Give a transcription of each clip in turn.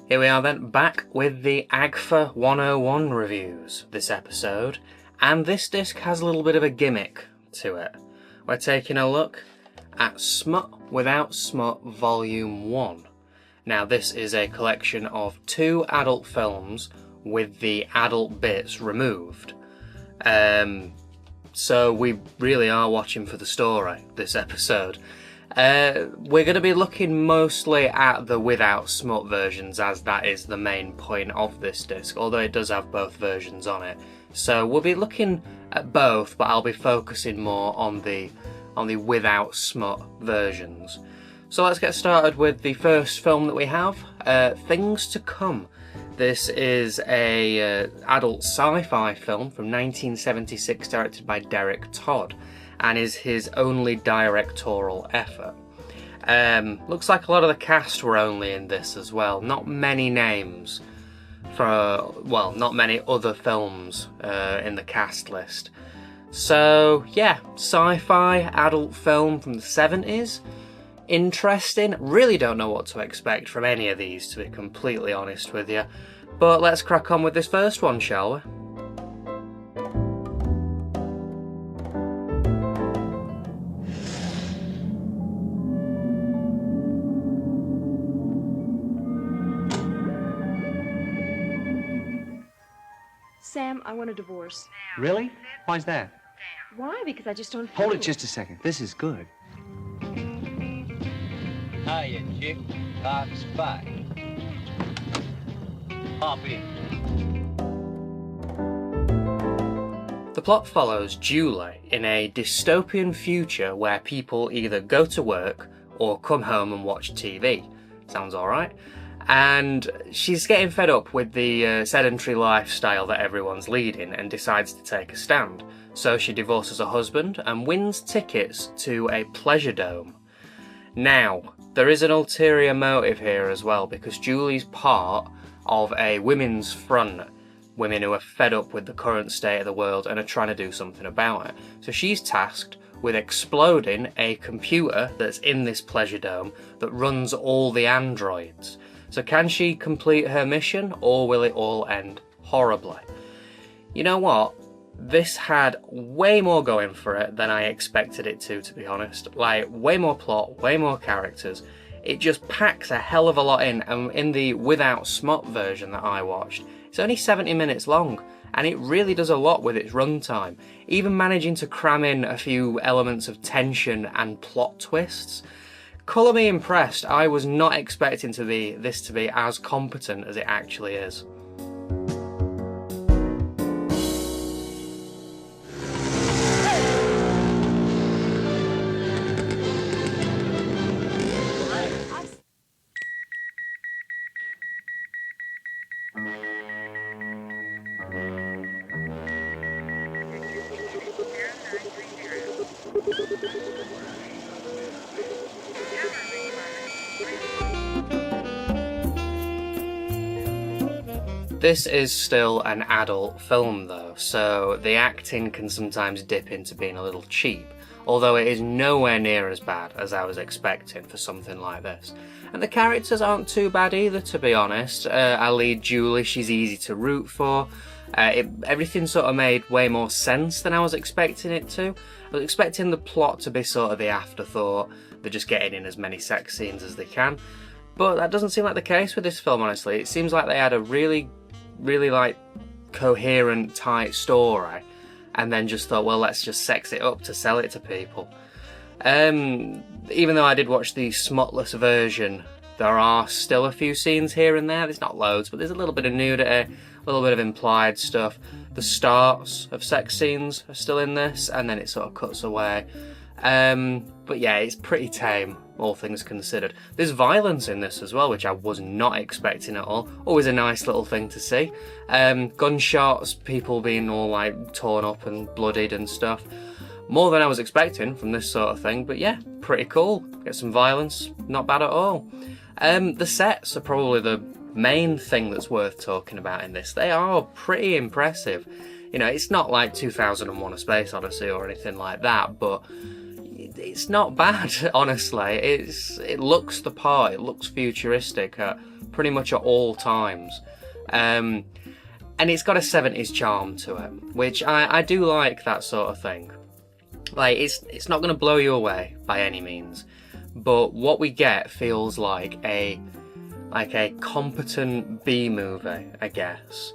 Here we are then, back with the AGFA 101 reviews this episode, and this disc has a little bit of a gimmick to it. We're taking a look at Smut Without Smut Volume 1. Now this is a collection of 2 adult films with the adult bits removed. So we really are watching for the story this episode. We're going to be looking mostly at the without smut versions, as that is the main point of this disc, although it does have both versions on it. So we'll be looking at both, but I'll be focusing more on the without smut versions. So let's get started with the first film that we have, Things to Come. This is a adult sci-fi film from 1976 directed by Derek Todd, and is his only directorial effort. Looks like a lot of the cast were only in this as well. Not many names not many other films in the cast list. So yeah, sci-fi adult film from the 70s. Interesting. Really don't know what to expect from any of these, to be completely honest with you. But let's crack on with this first one, shall we? Sam, I want a divorce. Really? Why's that? Why? Because I just don't feel Hold it just a second. This is good. Hiya, chick. Cops 5. Hop in. The plot follows Julie in a dystopian future where people either go to work or come home and watch TV. Sounds alright. And she's getting fed up with the sedentary lifestyle that everyone's leading and decides to take a stand. So she divorces her husband and wins tickets to a pleasure dome. Now, there is an ulterior motive here as well, because Julie's part of a women's front, women who are fed up with the current state of the world and are trying to do something about it. So she's tasked with exploding a computer that's in this pleasure dome that runs all the androids. So can she complete her mission, or will it all end horribly? You know what? This had way more going for it than I expected it to be honest. Like, way more plot, way more characters. It just packs a hell of a lot in, and in the without smut version that I watched, it's only 70 minutes long, and it really does a lot with its runtime, even managing to cram in a few elements of tension and plot twists. Colour me impressed. I was not expecting this to be as competent as it actually is. This is still an adult film though, so the acting can sometimes dip into being a little cheap, although it is nowhere near as bad as I was expecting for something like this. And the characters aren't too bad either, to be honest. Our lead Julie, she's easy to root for. Everything sort of made way more sense than I was expecting it to. I was expecting the plot to be sort of the afterthought. They're just getting in as many sex scenes as they can. But that doesn't seem like the case with this film, honestly. It seems like they had a really like coherent, tight story, and then just thought, well, let's just sex it up to sell it to people. Even though I did watch the smutless version, there are still a few scenes here and there. There's not loads, but there's a little bit of nudity, a little bit of implied stuff. The starts of sex scenes are still in this, and then it sort of cuts away. But yeah, it's pretty tame, all things considered. There's violence in this as well, which I was not expecting at all. Always a nice little thing to see. Gunshots, people being all like torn up and bloodied and stuff. More than I was expecting from this sort of thing, but yeah, pretty cool. Get some violence, not bad at all. The sets are probably the main thing that's worth talking about in this. They are pretty impressive. You know, it's not like 2001: A Space Odyssey or anything like that, but it's not bad, honestly. It looks the part, it looks futuristic at pretty much at all times. And it's got a 70s charm to it, which I do like that sort of thing. Like, it's not going to blow you away by any means, but what we get feels like a competent B movie, I guess.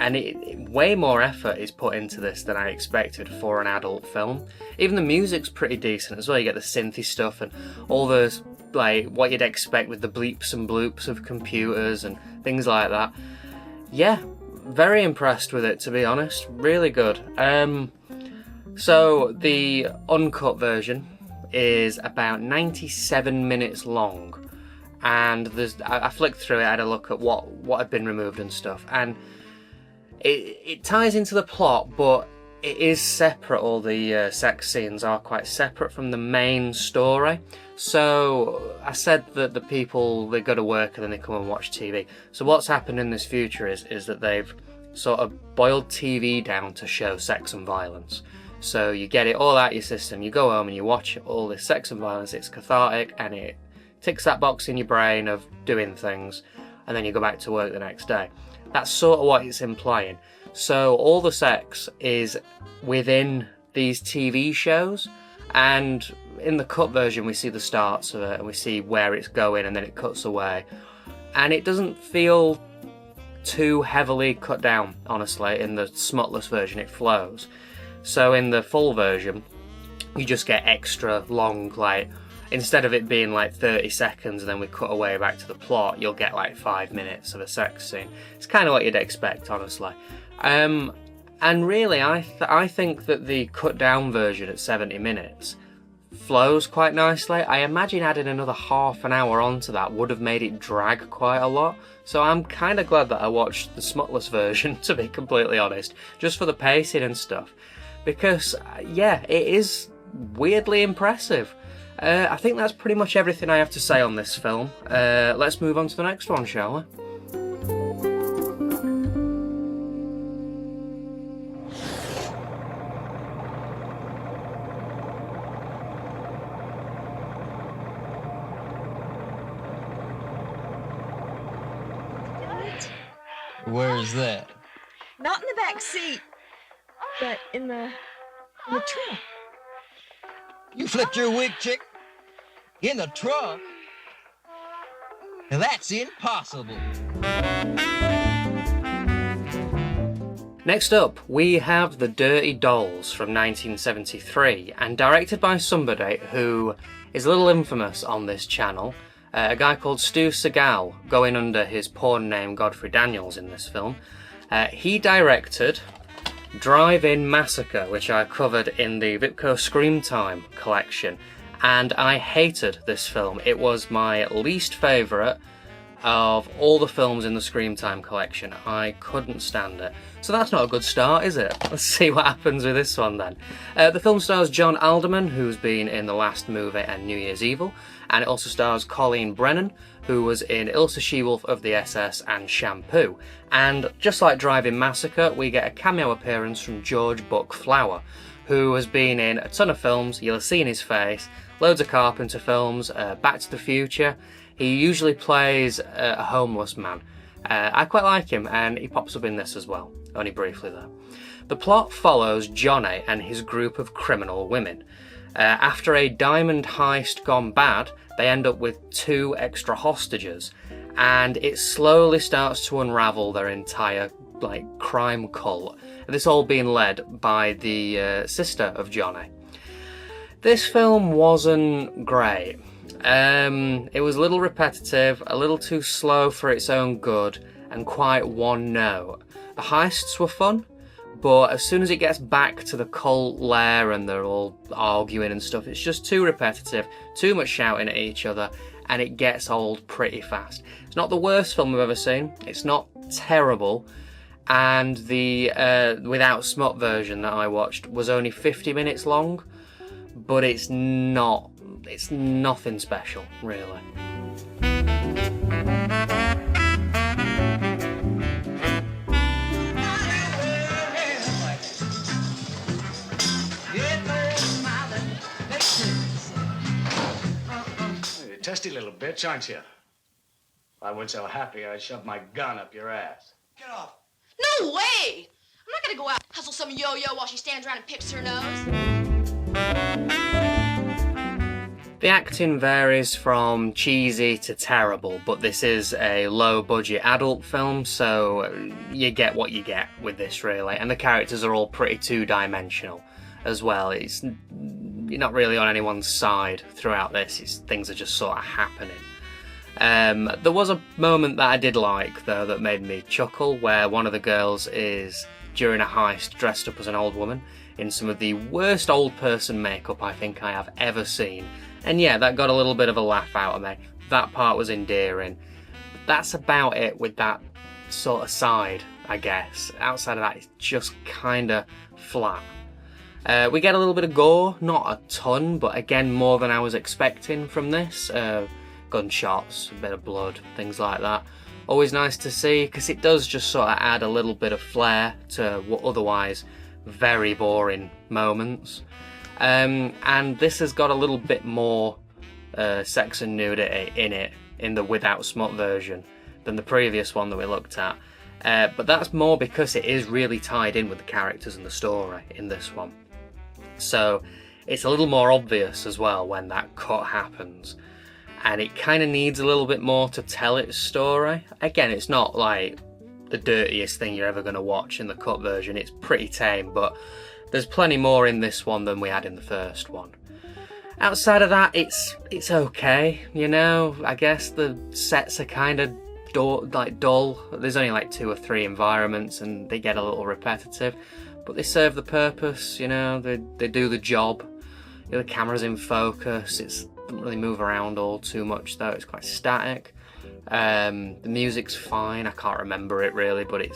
And way more effort is put into this than I expected for an adult film. Even the music's pretty decent as well. You get the synthy stuff and all those, like, what you'd expect with the bleeps and bloops of computers and things like that. Yeah, very impressed with it, to be honest. Really good. So the uncut version is about 97 minutes long, and I flicked through it, I had a look at what had been removed and stuff, and it ties into the plot, but it is separate. All the sex scenes are quite separate from the main story. So I said that the people, they go to work and then they come and watch TV. So what's happened in this future is that they've sort of boiled TV down to show sex and violence. So you get it all out your system, you go home and you watch all this sex and violence, it's cathartic and it ticks that box in your brain of doing things, and then you go back to work the next day. That's sort of what it's implying. So all the sex is within these TV shows, and in the cut version we see the starts of it and we see where it's going, and then it cuts away. And it doesn't feel too heavily cut down, honestly. In the smutless version it flows. So in the full version, you just get extra long, like, instead of it being like 30 seconds and then we cut away back to the plot, you'll get like 5 minutes of a sex scene. It's kind of what you'd expect, honestly. And really, I think that the cut down version at 70 minutes flows quite nicely. I imagine adding another half an hour onto that would have made it drag quite a lot. So I'm kind of glad that I watched the smutless version, to be completely honest, just for the pacing and stuff. Because, yeah, it is weirdly impressive. I think that's pretty much everything I have to say on this film. Let's move on to the next one, shall we? Where's that? Not in the back seat, but in the trunk. You flipped your wig, chick? In the trunk? Now that's impossible. Next up, we have The Dirty Dolls from 1973, and directed by somebody who is a little infamous on this channel, a guy called Stu Segall, going under his porn name Godfrey Daniels in this film. He directed Drive-In Massacre, which I covered in the Vipco Screamtime collection, and I hated this film. It was my least favourite of all the films in the Screamtime collection. I couldn't stand it. So that's not a good start, is it? Let's see what happens with this one then. The film stars John Alderman, who's been in The Last Movie and New Year's Evil, and it also stars Colleen Brennan, who was in Ilsa She-Wolf of the SS and Shampoo. And just like Drive-In Massacre, we get a cameo appearance from George Buck Flower, who has been in a ton of films. You'll have seen his face, loads of Carpenter films, Back to the Future. He usually plays a homeless man. I quite like him, and he pops up in this as well, only briefly though. The plot follows Johnny and his group of criminal women. After a diamond heist gone bad, they end up with 2 extra hostages, and it slowly starts to unravel their entire crime cult. This all being led by the sister of Johnny. This film wasn't great. It was a little repetitive, a little too slow for its own good, and quite one note. The heists were fun, but as soon as it gets back to the cult lair and they're all arguing and stuff, it's just too repetitive, too much shouting at each other, and it gets old pretty fast. It's not the worst film I've ever seen, it's not terrible, and the Without Smut version that I watched was only 50 minutes long, but it's nothing special, really. bitch, aren't you? If I weren't so happy, I'd shove my gun up your ass. Get off. No way! I'm not gonna go out and hustle some yo-yo while she stands around and picks her nose. The acting varies from cheesy to terrible, but this is a low-budget adult film, so you get what you get with this, really. And the characters are all pretty two-dimensional as well. You're not really on anyone's side throughout this. Things are just sort of happening. There was a moment that I did like, though, that made me chuckle, where one of the girls is, during a heist, dressed up as an old woman in some of the worst old person makeup I think I have ever seen. And yeah, that got a little bit of a laugh out of me. That part was endearing. That's about it with that sort of side, I guess. Outside of that, it's just kind of flat. We get a little bit of gore, not a ton, but again, more than I was expecting from this. Gunshots, a bit of blood, things like that. Always nice to see, because it does just sort of add a little bit of flair to what otherwise very boring moments. And this has got a little bit more sex and nudity in it, in the Without Smut version, than the previous one that we looked at. But that's more because it is really tied in with the characters and the story in this one. So it's a little more obvious as well when that cut happens. And it kind of needs a little bit more to tell its story. Again, it's not like the dirtiest thing you're ever going to watch in the cut version. It's pretty tame, but there's plenty more in this one than we had in the first one. Outside of that, it's okay, you know. I guess the sets are kind of dull. There's only like 2 or 3 environments and they get a little repetitive, but they serve the purpose, you know. They do the job. You know, the camera's in focus. It doesn't really move around all too much though. It's quite static. The music's fine. I can't remember it really, but it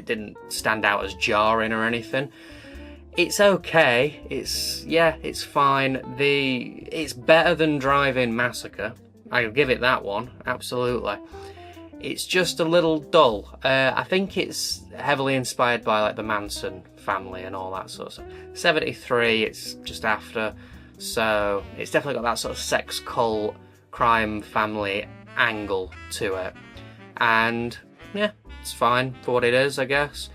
didn't stand out as jarring or anything. It's okay. It's fine. It's better than Drive-In Massacre. I'll give it that one, absolutely. It's just a little dull. I think it's heavily inspired by like the Manson family and all that sort of stuff. 73, it's just after, so it's definitely got that sort of sex cult, crime family angle to it. And yeah, it's fine for what it is, I guess.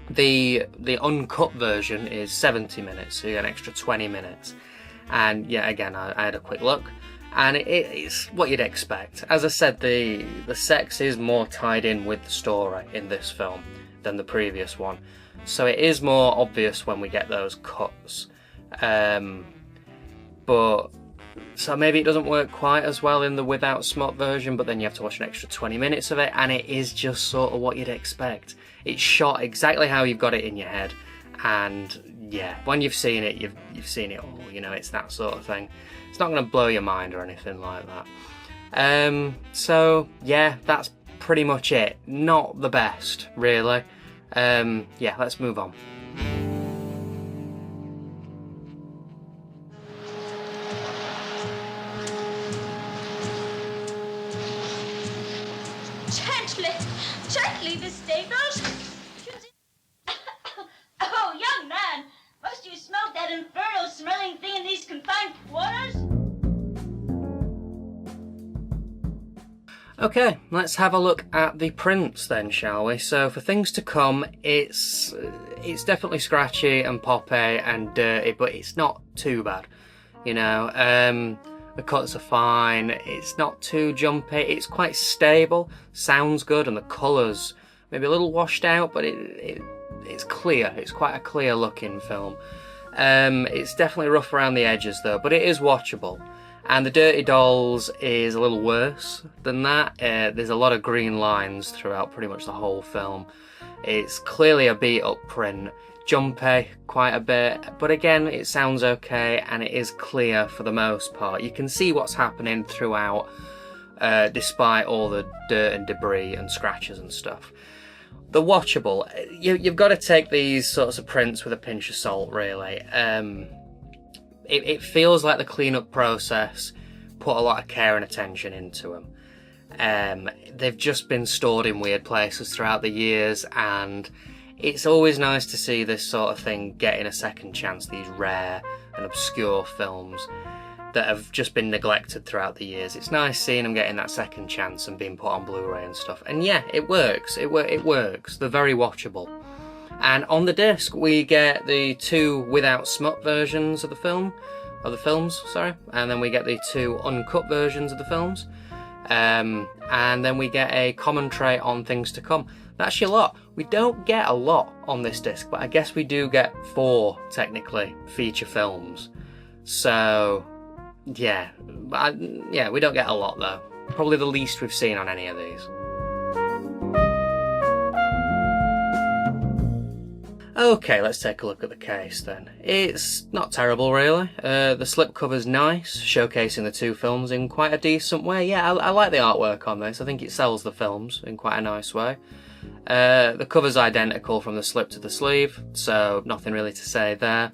The uncut version is 70 minutes, so you get an extra 20 minutes. And yeah, again, I had a quick look, and it's what you'd expect. As I said, the sex is more tied in with the story in this film than the previous one, so it is more obvious when we get those cuts. But so maybe it doesn't work quite as well in the Without Smut version, but then you have to watch an extra 20 minutes of it, and it is just sort of what you'd expect. It's shot exactly how you've got it in your head, and yeah, when you've seen it, you've seen it all, you know, it's that sort of thing. It's not going to blow your mind or anything like that. So yeah, that's pretty much it. Not the best, really. Yeah, let's move on. Gently, the stables. Oh, young man, must you smoke that infernal-smelling thing in these confined quarters? Okay, let's have a look at the prints then, shall we? So for things to come, it's definitely scratchy and poppy and dirty, but it's not too bad, you know. The cuts are fine, it's not too jumpy, it's quite stable, sounds good, and the colours maybe a little washed out, but it's clear. It's quite a clear looking film. It's definitely rough around the edges though, but it is watchable. And the Dirty Dolls is a little worse than that. There's a lot of green lines throughout pretty much the whole film. It's clearly a beat up print. Jumpy quite a bit, but again, it sounds okay and it is clear for the most part. You can see what's happening throughout, despite all the dirt and debris and scratches and stuff. The watchable, you've got to take these sorts of prints with a pinch of salt, really. It feels like the cleanup process put a lot of care and attention into them. They've just been stored in weird places throughout the years, and it's always nice to see this sort of thing getting a second chance, these rare and obscure films. that have just been neglected throughout the years. It's nice seeing them getting that second chance and being put on Blu-ray and stuff. And yeah, it works. It works. They're very watchable. And on the disc, we get the 2 without smut versions of the films, and then we get the 2 uncut versions of the films, and then we get a commentary on things to come. That's a lot. We don't get a lot on this disc, but I guess we do get 4 technically feature films. So yeah, we don't get a lot though. Probably the least we've seen on any of these. Okay, let's take a look at the case then. It's not terrible really. The slipcover's nice, showcasing the 2 films in quite a decent way. Yeah, I like the artwork on this. I think it sells the films in quite a nice way. The cover's identical from the slip to the sleeve, so nothing really to say there.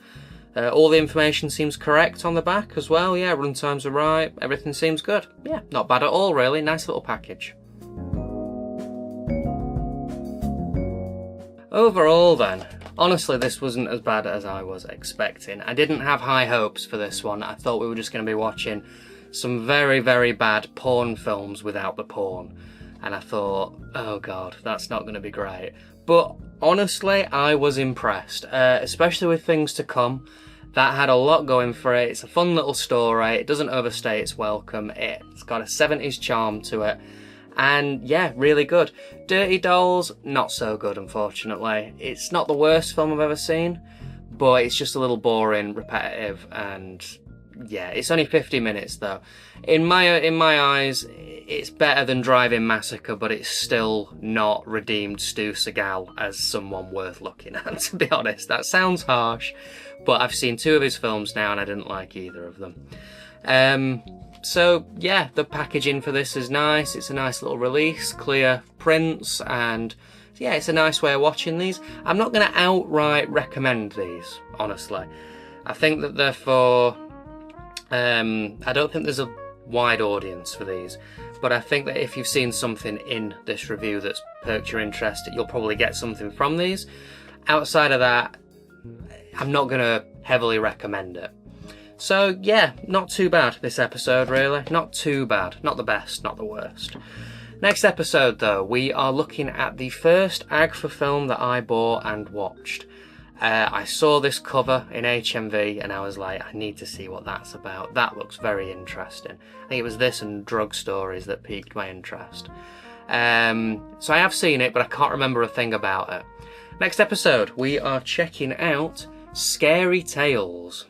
All the information seems correct on the back as well. Yeah, runtimes are right, everything seems good. Yeah, not bad at all really, nice little package. Overall then, honestly this wasn't as bad as I was expecting. I didn't have high hopes for this one. I thought we were just going to be watching some very, very bad porn films without the porn. And I thought, oh god, that's not going to be great. But honestly, I was impressed, especially with Things to Come. That had a lot going for it. It's a fun little story. It doesn't overstay its welcome. It's got a 70s charm to it. And yeah, really good. Dirty Dolls, not so good, unfortunately. It's not the worst film I've ever seen, but it's just a little boring, repetitive, and yeah, it's only 50 minutes though. In my eyes, it's better than Drive-In Massacre, but it's still not redeemed Stu Segall as someone worth looking at, to be honest. That sounds harsh, but I've seen 2 of his films now and I didn't like either of them. So yeah, the packaging for this is nice. It's a nice little release, clear prints, and yeah, it's a nice way of watching these. I'm not going to outright recommend these, honestly. I think that they're for... I don't think there's a wide audience for these, but I think that if you've seen something in this review that's perked your interest, you'll probably get something from these. Outside of that, I'm not going to heavily recommend it. So yeah, not too bad this episode really, not too bad, not the best, not the worst. Next episode though, we are looking at the first AGFA film that I bought and watched. I saw this cover in HMV and I was like, I need to see what that's about. That looks very interesting. I think it was this and Drug Stories that piqued my interest. So I have seen it, but I can't remember a thing about it. Next episode, we are checking out Scary Tales.